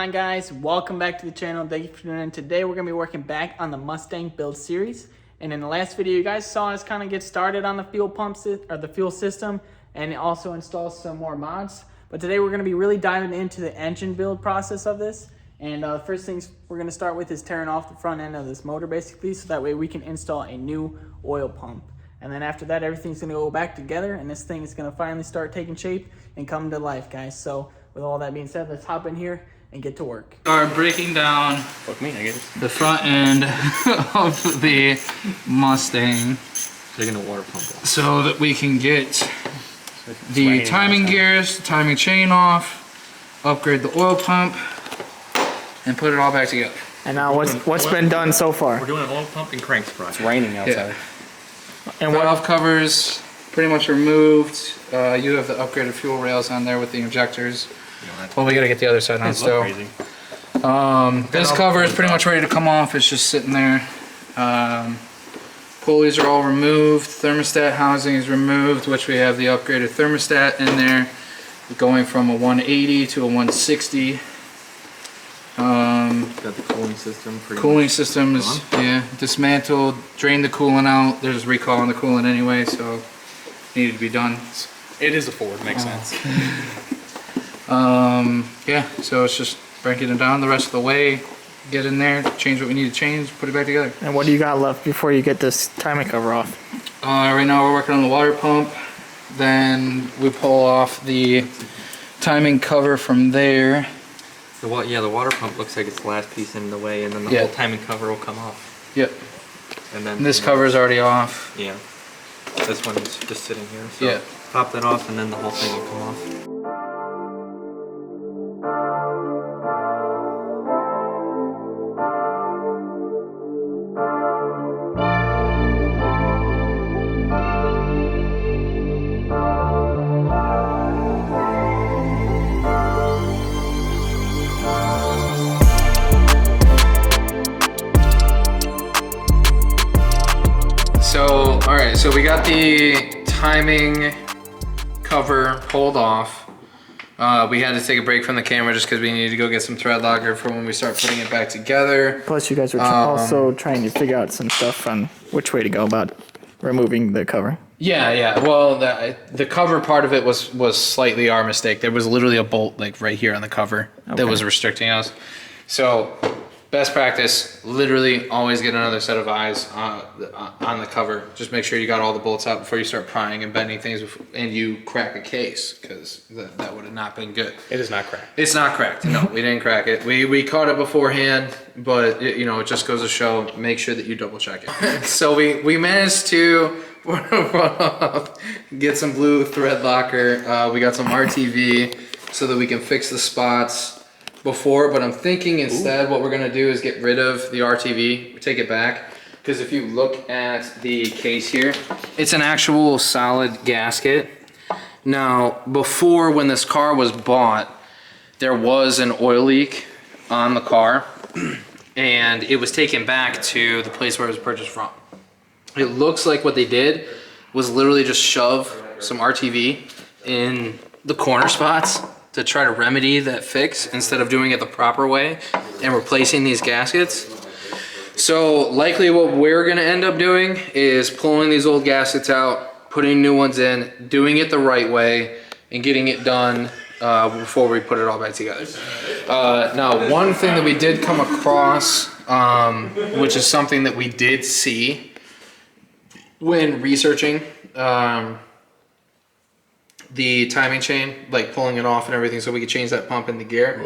on, guys? Welcome back to the channel. Thank you for tuning in. Today we're going to be working back on the Mustang Build series. And in the last video, you guys saw us kind of get started on the fuel pumps or the fuel system and also install some more mods. But today we're going to be really diving into the engine build process of this. And the first things we're going to start with is tearing off the front end of this motor basically, so that way we can install a new oil pump. And then after that, everything's going to go back together and this thing is going to finally start taking shape and come to life, guys. So with all that being said, let's hop in here and get to work. Are breaking down the front end of the Mustang, taking the water pump off, so that we can get the timing gears, timing chain off, upgrade the oil pump, and put it all back together. And now what's been done so far? We're doing an oil pump and cranks project. It's raining outside. Yeah. And Valve covers pretty much removed. You have the upgraded fuel rails on there with the injectors. Well, we gotta get the other side on still. This cover is pretty much ready to come off. It's just sitting there. Pulleys are all removed. Thermostat housing is removed, which we have the upgraded thermostat in there, going from a 180 to a 160. Got the cooling system. Cooling system is dismantled. Drained the coolant out. There's recall on the coolant anyway, so it needed to be done. It is a Ford, makes sense. Yeah, so it's just breaking it down the rest of the way, get in there, change what we need to change, put it back together. And what do you got left before you get this timing cover off? Right now we're working on the water pump, then we pull off the timing cover from there. The water pump looks like it's the last piece in the way, and then the whole timing cover will come off. Yep. And then this cover is already off. Yeah. This one's just sitting here. So pop that off, and then the whole thing will come off. So we got the timing cover pulled off. We had to take a break from the camera just because we needed to go get some thread locker for when we start putting it back together. Plus you guys were also trying to figure out some stuff on which way to go about removing the cover. Yeah. Well, the cover part of it was slightly our mistake. There was literally a bolt like right here on the cover that was restricting us. So best practice, literally always get another set of eyes on the cover. Just make sure you got all the bolts out before you start prying and bending things and you crack a case, because that would have not been good. It is not cracked. It's not cracked. No, we didn't crack it. We caught it beforehand, but it just goes to show, make sure that you double check it. So we managed to get some blue thread locker. We got some RTV so that we can fix the spots before, but I'm thinking instead what we're gonna do is get rid of the RTV, take it back, because if you look at the case here, it's an actual solid gasket. Now, before, when this car was bought, there was an oil leak on the car, and it was taken back to the place where it was purchased from. It looks like what they did was literally just shove some RTV in the corner spots to try to remedy that fix instead of doing it the proper way and replacing these gaskets. So likely what we're gonna end up doing is pulling these old gaskets out, putting new ones in, doing it the right way, and getting it done before we put it all back together. Now, one thing that we did come across, which is something that we did see when researching the timing chain, like pulling it off and everything so we could change that pump in the gear,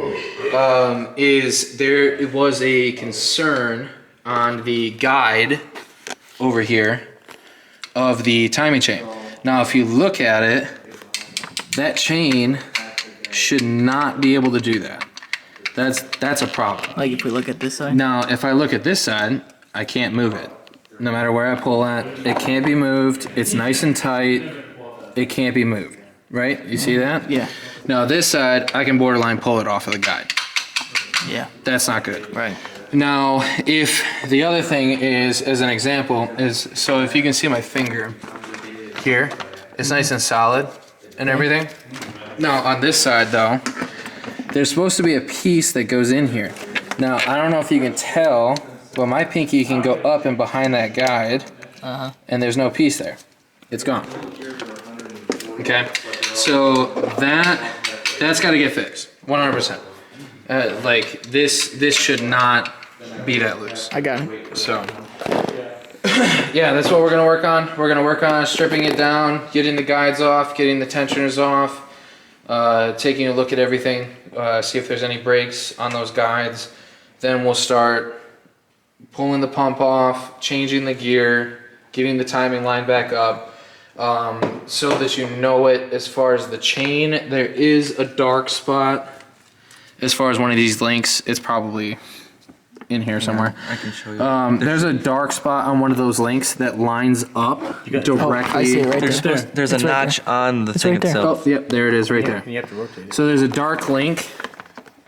it was a concern on the guide over here of the timing chain. Now, if you look at it, that chain should not be able to do that. That's a problem. Like if we look at this side? Now, if I look at this side, I can't move it. No matter where I pull at, it can't be moved. It's nice and tight. It can't be moved. Right? You see that? Yeah. Now this side, I can borderline pull it off of the guide. Yeah. That's not good. Right. Now, if the other thing is, as an example, is, so if you can see my finger here, it's nice and solid and everything. Now on this side though, there's supposed to be a piece that goes in here. Now, I don't know if you can tell, but my pinky can go up and behind that guide, and there's no piece there. It's gone. Okay, so that's got to get fixed, 100%. Like this should not be that loose. I got it. So, yeah, that's what we're gonna work on. We're gonna work on stripping it down, getting the guides off, getting the tensioners off, taking a look at everything, see if there's any breaks on those guides. Then we'll start pulling the pump off, changing the gear, getting the timing line back up, so that you know it. As far as the chain, there is a dark spot. As far as one of these links, it's probably in here somewhere. I can show you. There's a dark spot on one of those links that lines up directly. I see it right there. There's a It's right notch on the It's thing right there. itself. Oh, yep, there it is right there. You have to rotate it. So there's a dark link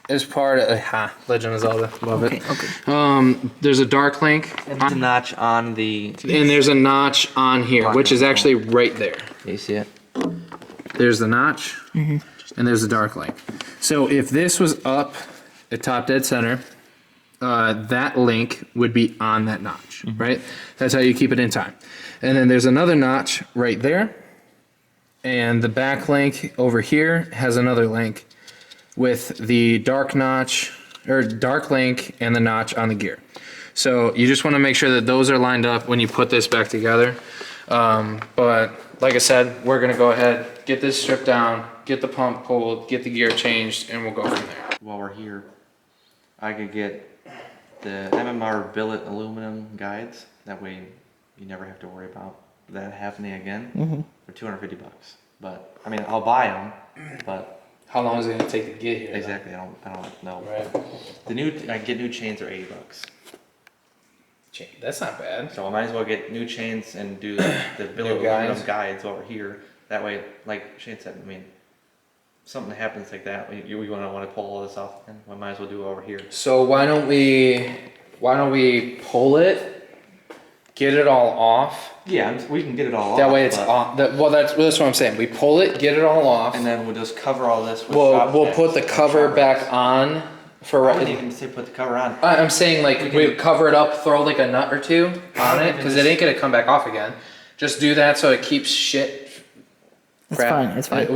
as part of Legend of Zelda. Love it. Okay. There's a dark link, And there's a notch on the. and there's a notch on here, which is actually right there. You see it? There's the notch, and there's the dark link. So if this was up at top dead center, that link would be on that notch, right? That's how you keep it in time. And then there's another notch right there, and the back link over here has another link with the dark notch, or dark link and the notch on the gear. So you just want to make sure that those are lined up when you put this back together. But like I said, we're gonna go ahead, get this stripped down, get the pump pulled, get the gear changed, and we'll go from there. While we're here, I could get the MMR Billet aluminum guides. That way you never have to worry about that happening again for 250 bucks. But I mean, I'll buy them, but How long is it gonna take to get here? exactly, I don't know. Right. I get new chains are 80 bucks. That's not bad. So I might as well get new chains and do the Billet aluminum guides over here. That way, like Shane said, I mean, something happens like that, we want to pull all this off, and we might as well do it over here. So why don't we pull it, get it all off? Yeah, we can get it all off. That way it's off. Well, that's what I'm saying. We pull it, get it all off, And then we'll just cover all this with we'll put the cover back on for. I wouldn't even say put the cover on. I'm saying like we cover it up, throw like a nut or two on it, because it ain't gonna come back off again. Just do that so it keeps shit. Crap. It's fine.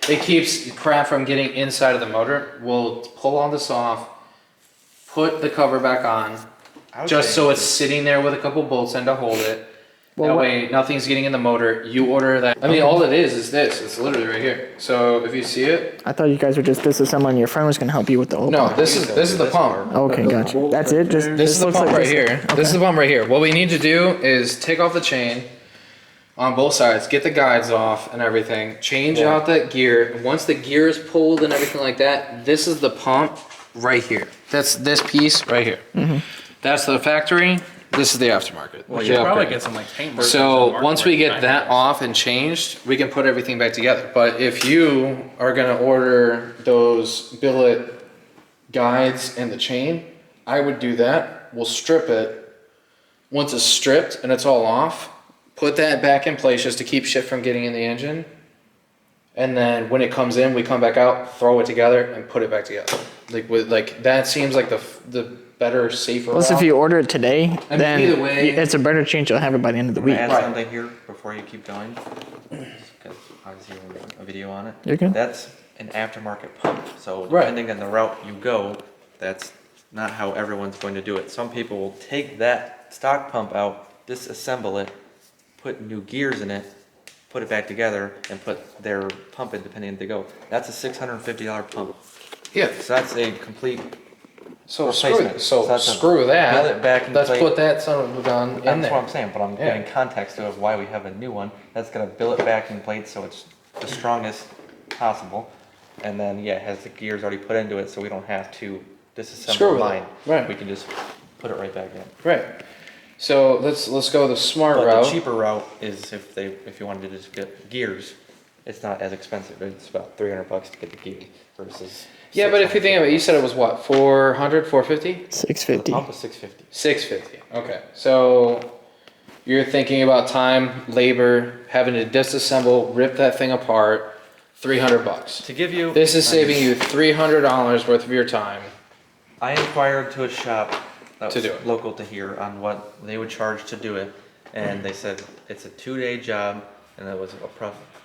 It keeps crap from getting inside of the motor. We'll pull all this off, put the cover back on, just so it's sitting there with a couple bolts in to hold it. That way nothing's getting in the motor. You order that. I mean, all it is this. It's literally right here. So if you see it. I thought you guys were just disassembling. Your friend was gonna help you with the whole. No, this is the pump. Okay, gotcha. That's it. Just This is the looks pump like right this. here. Okay. This is the pump right here. What we need to do is take off the chain on both sides, get the guides off and everything, change out that gear. Once the gear is pulled and everything like that, this is the pump right here. That's this piece right here. That's the factory. This is the aftermarket. Well, The you probably upgrade. get some like paint versions So of the once market we rate get that off and changed, we can put everything back together. But if you are gonna order those billet guides and the chain, I would do that. We'll strip it. Once it's stripped and it's all off, put that back in place just to keep shit from getting in the engine. And then when it comes in, we come back out, throw it together, and put it back together. Like that seems like the better, safer Plus, if route. you order it today, mean, then either way- it's a better chance you'll have it by the end of the Can I week. add Right. something here before you keep going? Because obviously we're doing a video on it. You're good. That's an aftermarket pump, so Right. depending on the route you go, that's not how everyone's going to do it. Some people will take that stock pump out, disassemble it, put new gears in it, put it back together, and put their pump in depending on they go. That's a $650 pump. Yeah. So that's a complete So replacement. screw that's a screw that. billet back in Let's plate. put that son of a gun in That's there. what I'm saying, but I'm Yeah. giving context of why we have a new one. That's gonna billet back in plate so it's the strongest possible. And then, yeah, it has the gears already put into it, so we don't have to disassemble Screw with it. mine. Right. We can just put it right back in. Right. So let's go the smart But route. the cheaper route is if you wanted to just get gears, it's not as expensive. It's about 300 bucks to get the gear versus. Yeah, but if you think of it, you said it was what, 400, 450? 650. The pump was 650. 650. Okay. So you're thinking about time, labor, having to disassemble, rip that thing apart, $300. To give you, This is saving you $300 worth of your time. I inquired to a shop that To was do it. local to here on what they would charge to do it, and they said it's a 2-day job, and it was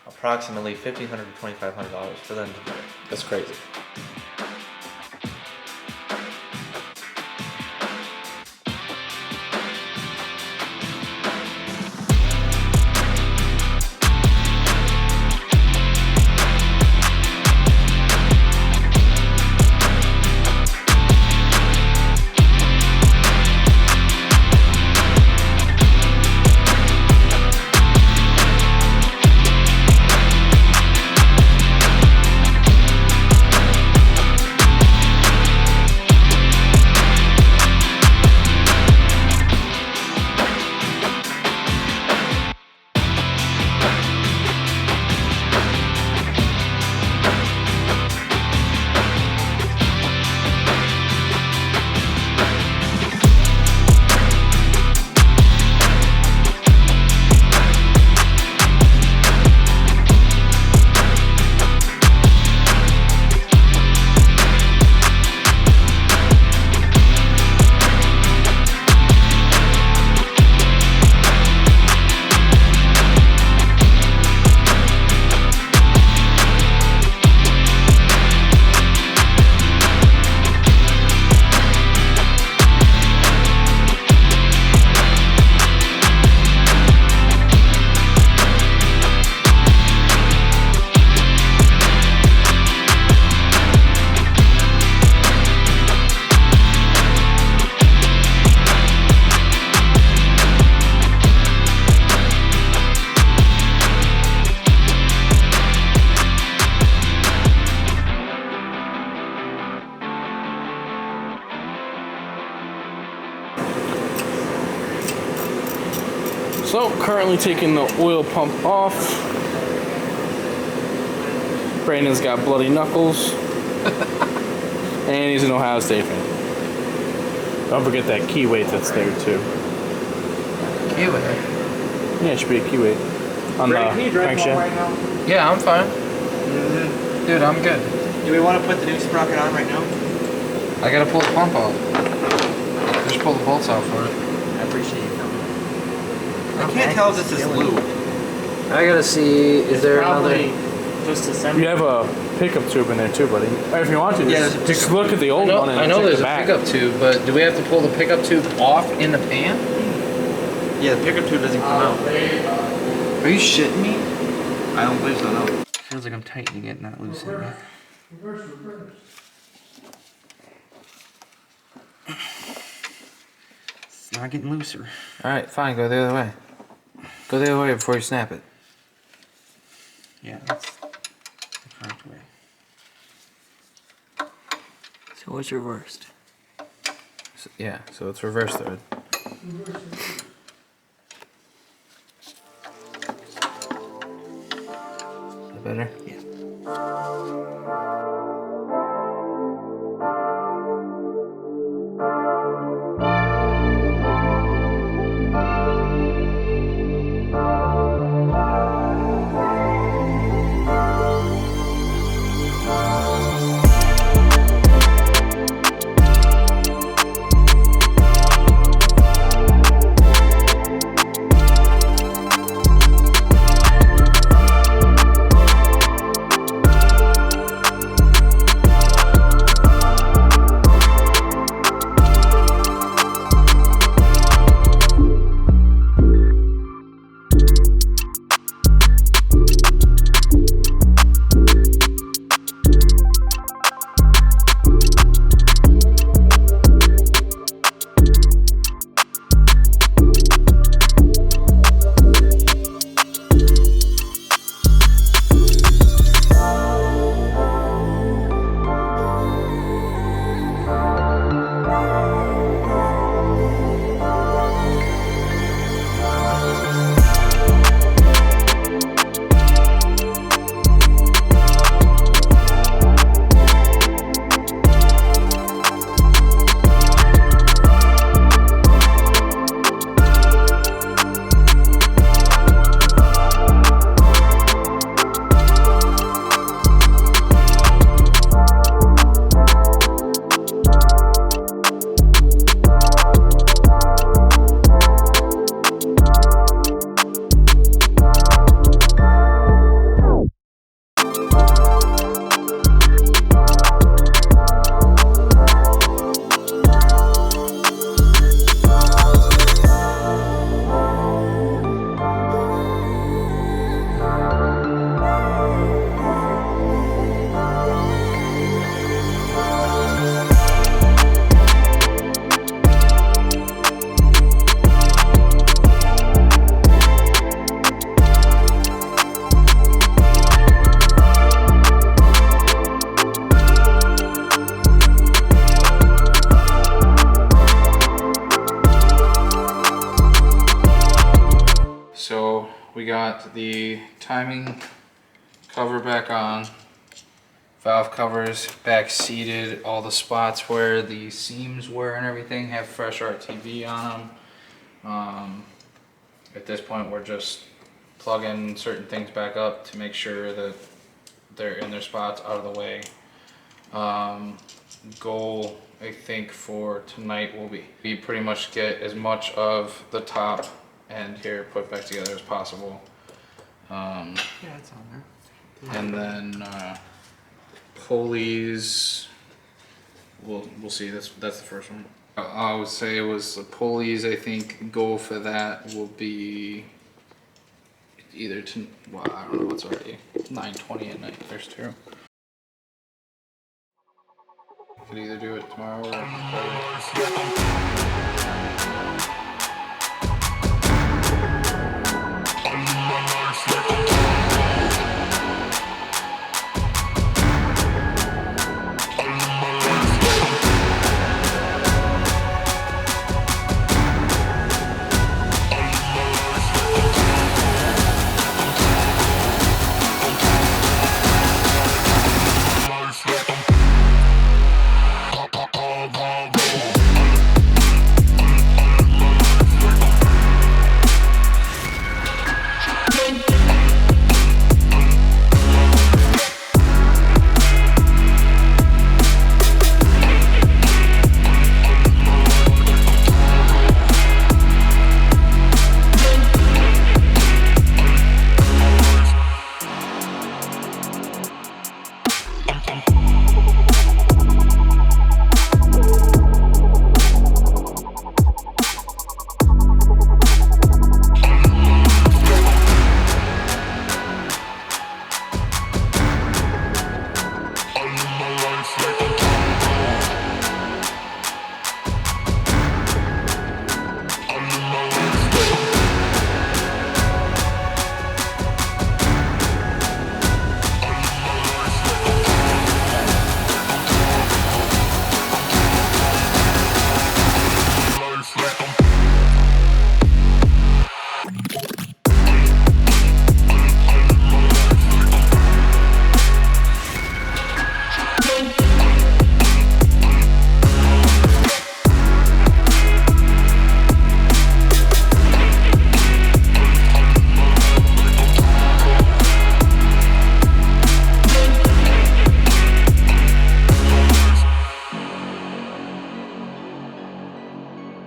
approximately $1,500 to $2,500 for them to do it. That's crazy. So, currently taking the oil pump off. Brandon's got bloody knuckles. And he's an Ohio State fan. Don't forget that key weight that's there too. Key weight? Yeah, it should be a key weight. On the crankshaft. right now? Yeah, I'm fine. Dude, I'm good. Do we want to put the new sprocket on right now? I gotta pull the pump off. Just pull the bolts out for it. I appreciate you coming. I can't tell if this is lube. I gotta see, is there Probably another... just assembly. You have a pickup tube in there too, buddy. Or if you want to, Yeah, just look at the old one and I know check there's the a back. pickup tube, but do we have to pull the pickup tube off in the pan? Yeah, the pickup tube doesn't come out. Are you shitting me? I don't believe so, no. Feels like I'm tightening it, not loosening it. It's not getting looser. Alright, fine, go the other way. Go the other way before you snap it. Yeah, that's the correct way. So it's reversed. So, yeah, so it's reverse thread. Is that better? Yeah. we got the timing cover back on, valve covers back seated, all the spots where the seams were and everything have fresh RTV on them. At this point we're just plugging certain things back up to make sure that they're in their spots, out of the way. Goal I think for tonight will be pretty much get as much of the top end here put back together as possible. Yeah, it's on there. And then pulleys, we'll see. That's the first one. I would say it was the pulleys. I think goal for that will be either to, well, I don't know, it's already 9:20 at night. There's two. Could either do it tomorrow or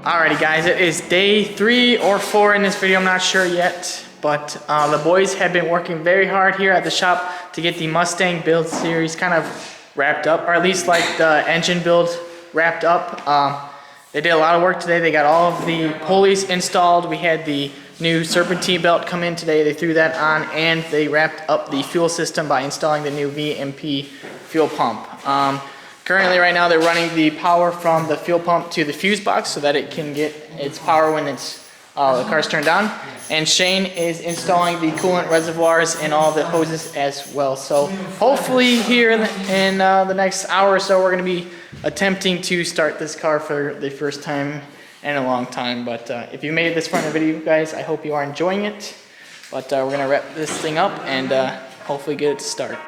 Alrighty guys, it is day 3 or 4 in this video, I'm not sure yet, but the boys have been working very hard here at the shop to get the Mustang Build series kind of wrapped up, or at least like the engine build wrapped up. They did a lot of work today. They got all of the pulleys installed. We had the new Serpentine belt come in today. They threw that on, and they wrapped up the fuel system by installing the new VMP fuel pump. Currently, right now, they're running the power from the fuel pump to the fuse box so that it can get its power when it's the car's turned on. And Shane is installing the coolant reservoirs and all the hoses as well. So hopefully here in the next hour or so, we're going to be attempting to start this car for the first time in a long time. But if you made it this far in the video, guys, I hope you are enjoying it. But we're going to wrap this thing up and hopefully get it to start.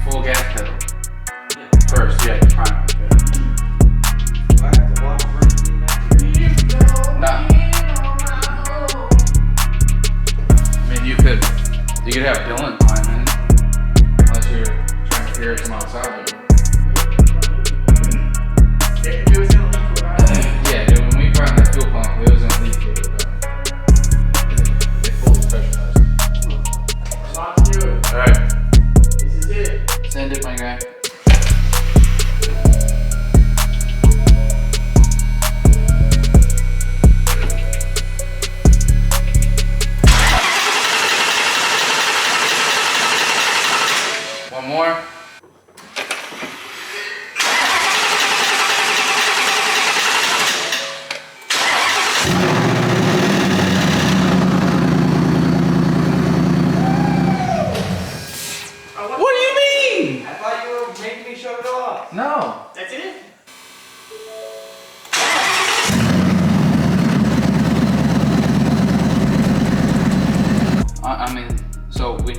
full gas pedal. First, yeah, prime. Do I have to walk first in that? Nah. I mean, you could have Dylan climb in, unless you're trying to hear it from outside. It was in a leak, right? Yeah, dude, when we brought that fuel pump, it was in a leak fluid. They fully pressurized. Let's do it. Alright, This is it. send it, my guy. One more.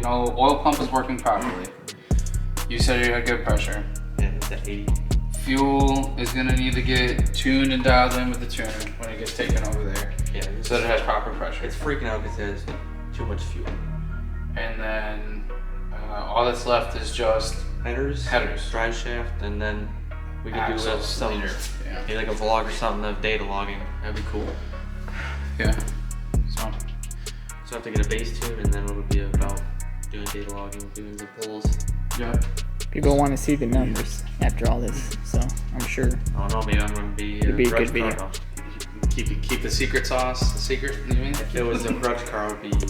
no oil pump is working properly. You said you had good pressure. Yeah, it's at 80. Fuel is gonna need to get tuned and dialed in with the tuner when it gets taken over there. Yeah, So that it has proper pressure. it's freaking out because it has too much fuel. And then all that's left is just Headers, drive shaft, and then we can do axles, some leader. Yeah. maybe like a vlog or something of data logging. That'd be cool. Yeah. So So I have to get a base tune, and then it would be about doing data logging, doing the pulls. yeah. People want to see the numbers after all this, so I'm sure. I don't know, maybe I'm gonna be It'd be a grudge good video. car. Keep the secret sauce. The secret. You mean? If it was a grudge car, it would be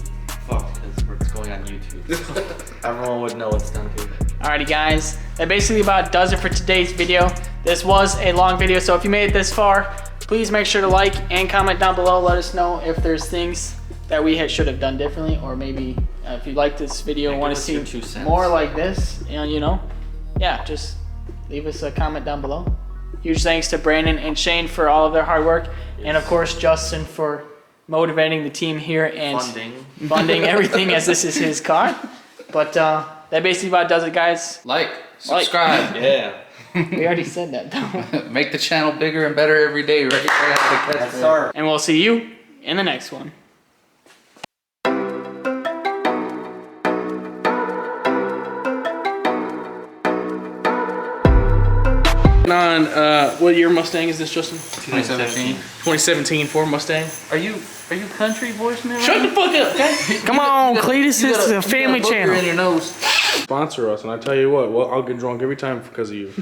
fucked because it's going on YouTube. Everyone would know it's done to it. Alrighty guys, that basically about does it for today's video. This was a long video, so if you made it this far, please make sure to like and comment down below. Let us know if there's things that we should have done differently, or maybe if you like this video and want to give us see your 2 cents. more like this, yeah, just leave us a comment down below. Huge thanks to Brandon and Shane for all of their hard work, and of course Justin for motivating the team here and funding everything as this is his car. But that basically about does it, guys. Like, subscribe. Yeah. We already said that though. Make the channel bigger and better every day, right? Yes, sir. And we'll see you in the next one. On what year Mustang is this, Justin? 2017. 2017 Ford Mustang. Are you country voice man? Shut the fuck up, okay? Come on, Cletus, this is a family channel. in your nose. Sponsor us, and I tell you what, well, I'll get drunk every time because of you.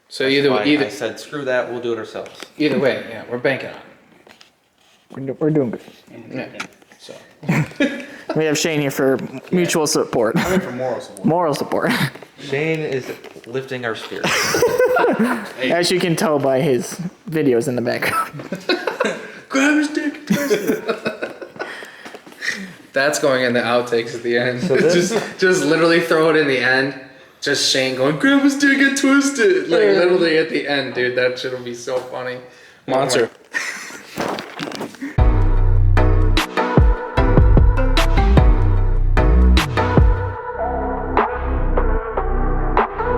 So either I said, screw that, we'll do it ourselves. either way, yeah, we're banking on it. We're doing good. Yeah. So We have Shane here for mutual support. For moral support. Moral support. Shane is lifting our spirits. As you can tell by his videos in the background. Grab his dick and twist it. that's going in the outtakes at the end. just literally throw it in the end. Just Shane going, grab his dick and twist it. Like literally at the end, dude. That shit'll be so funny. Monster.